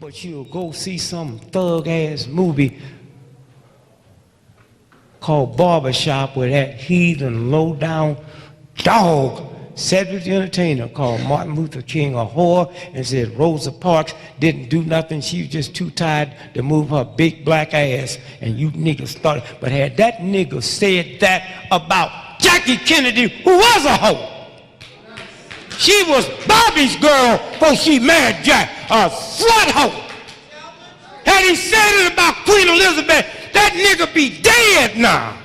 But you'll go see some thug-ass movie called Barbershop where that heathen, low-down dog Cedric the Entertainer called Martin Luther King a whore and said Rosa Parks didn't do nothing. She was just too tired to move her big black ass. And you niggas started. But had that nigga said that about Jackie Kennedy, who was a hoe. She was Bobby's girl before she married Jack, a slut hoe. Had he said it about Queen Elizabeth, that nigga be dead now.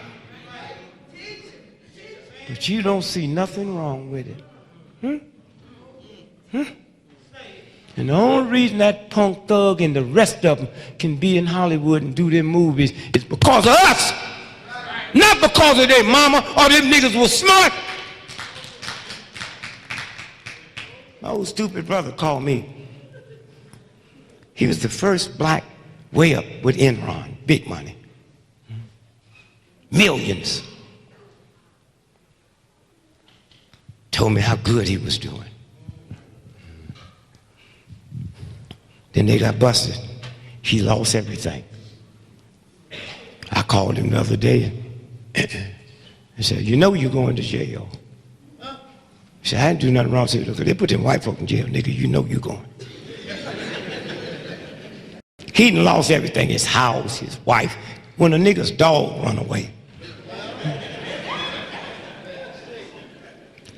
But you don't see nothing wrong with it. And the only reason that punk thug and the rest of them can be in Hollywood and do their movies is because of us. Not because of their mama or them niggas was smart. My old stupid brother called me. He was the first black way up with Enron, big money. Millions. Told me how good he was doing. Then they got busted. He lost everything. I called him the other day and said, you know you're going to jail. He said, I didn't do nothing wrong. I said, look, they put them white folk in jail, nigga, you know you're going. He done lost everything, his house, his wife. When a nigga's dog run away.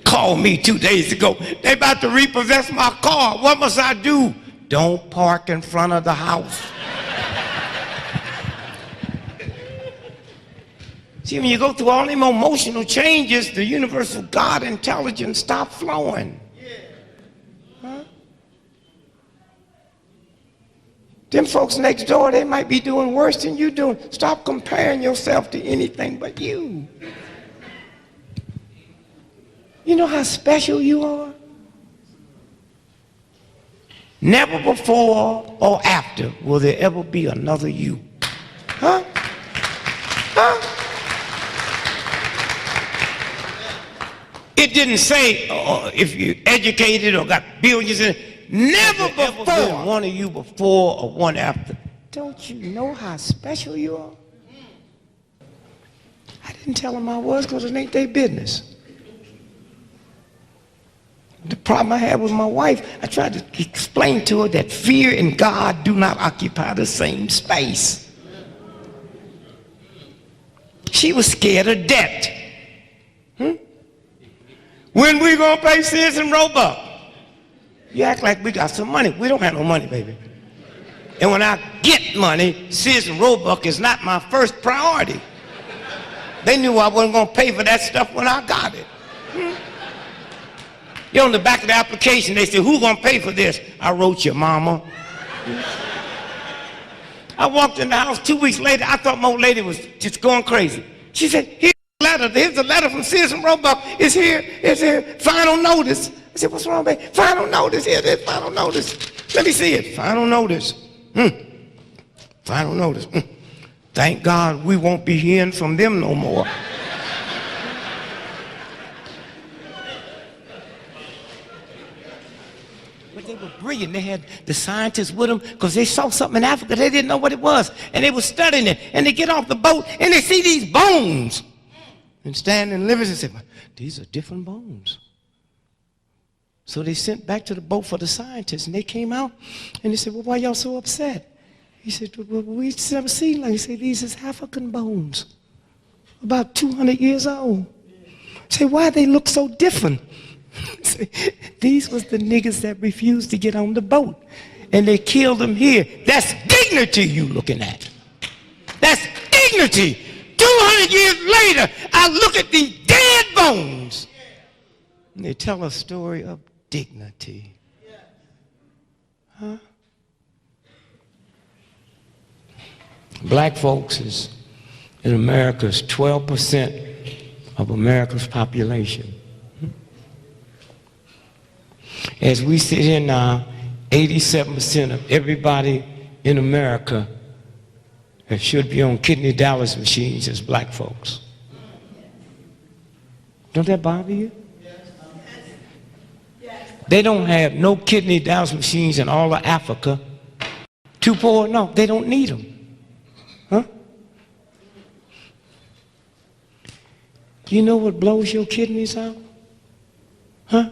Called me 2 days ago. They about to repossess my car. What must I do? Don't park in front of the house. See, when you go through all them emotional changes, the universal God intelligence stops flowing. Huh? Them folks next door, they might be doing worse than you doing. Stop comparing yourself to anything but you. You know how special you are? Never before or after will there ever be another you. Huh? Huh? It didn't say if you're educated or got billions in it. Never before. One of you before or one after. Don't you know how special you are? I didn't tell them I was because it ain't their business. The problem I had with my wife, I tried to explain to her that fear and God do not occupy the same space. She was scared of debt. When we gonna pay Sears and Roebuck? You act like we got some money. We don't have no money, baby. And when I get money, Sears and Roebuck is not my first priority. They knew I wasn't gonna pay for that stuff when I got it. You know, on the back of the application, they said, who's going to pay for this? I wrote your mama. I walked in the house 2 weeks later. I thought my old lady was just going crazy. She said, here's a letter. Here's a letter from Sears and Roebuck. It's here. It's here. Final notice. I said, what's wrong, baby? Final notice. Here it is. Final notice. Let me see it. Final notice. Final notice. Thank God we won't be hearing from them no more. They were brilliant. They had the scientists with them because they saw something in Africa. They didn't know what it was. And they were studying it. And they get off the boat and they see these bones. And stand in livers and say, these are different bones. So they sent back to the boat for the scientists. And they came out and they said, well, why y'all so upset? He said, well, we never seen like. He said, these is African bones. About 200 years old. Say, why they look so different? These was the niggas that refused to get on the boat. And they killed them here. That's dignity you looking at. That's dignity. 200 years later, I look at these dead bones. And they tell a story of dignity. Huh? Black folks is, in America, is 12% of America's population. As we sit here now, 87% of everybody in America that should be on kidney dialysis machines is black folks. Don't that bother you? They don't have no kidney dialysis machines in all of Africa. Too poor? No, they don't need them. Huh? You know what blows your kidneys out? Huh?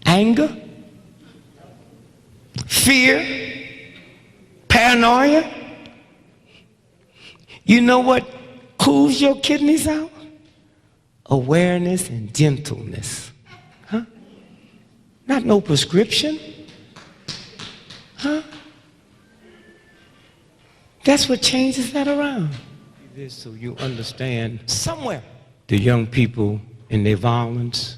Anger, fear, paranoia. You know what cools your kidneys out? Awareness and gentleness. Huh? Not no prescription. Huh? That's what changes that around. This so you understand somewhere the young people in their violence.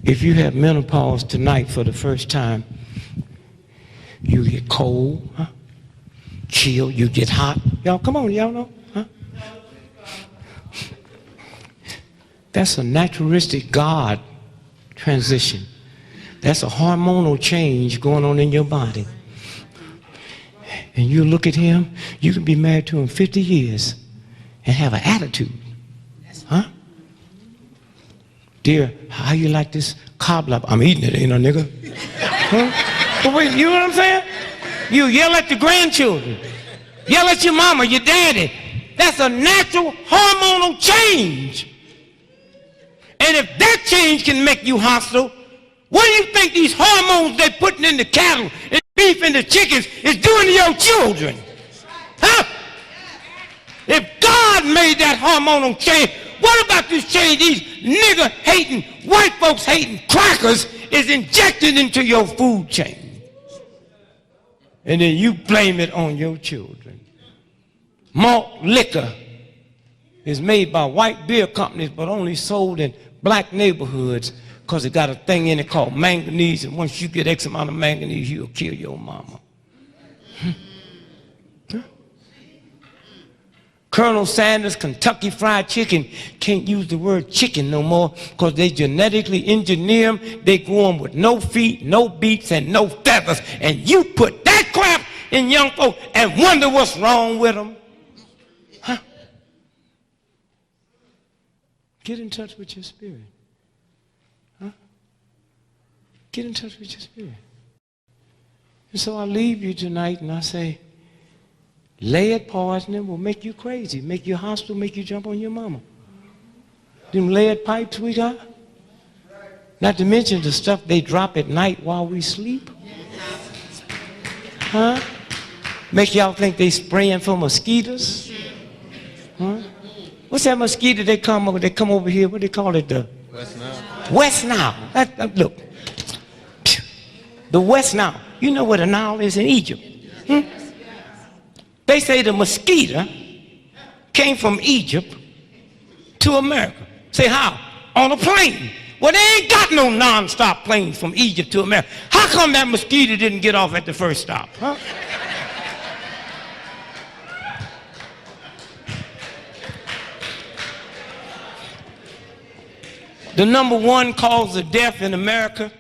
If you have menopause tonight for the first time, you get cold, huh? Chill, you get hot. Y'all, come on, y'all know? Huh? That's a naturalistic God transition. That's a hormonal change going on in your body. And you look at him, you can be married to him 50 years and have an attitude. Huh? Dear, how you like this cobbler? I'm eating it, ain't no nigga. Huh? But wait, you know what I'm saying? You yell at the grandchildren. Yell at your mama, your daddy. That's a natural hormonal change. And if that change can make you hostile, what do you think these hormones they're putting in the cattle and beef and the chickens is doing to your children? Huh? If God made that hormonal change, what about this change these nigger-hating, white folks-hating crackers is injected into your food chain? And then you blame it on your children. Malt liquor is made by white beer companies but only sold in black neighborhoods because it got a thing in it called manganese, and once you get X amount of manganese, you'll kill your mama. Colonel Sanders' Kentucky Fried Chicken can't use the word chicken no more because they genetically engineer them. They grow them with no feet, no beaks, and no feathers. And you put that crap in young folks and wonder what's wrong with them. Huh? Get in touch with your spirit. Huh? Get in touch with your spirit. And so I leave you tonight and I say, lead poisoning will make you crazy, make you hostile, make you jump on your mama. Them lead pipes we got, not to mention the stuff they drop at night while we sleep. Huh? Make y'all think they spraying for mosquitoes. Huh? What's that mosquito they come over here, what do they call it? The West Nile. West Nile. Look, the West Nile. You know where the Nile is in Egypt. They say the mosquito came from Egypt to America. Say how? On a plane. Well, they ain't got no non-stop planes from Egypt to America. How come that mosquito didn't get off at the first stop? Huh? The #1 cause of death in America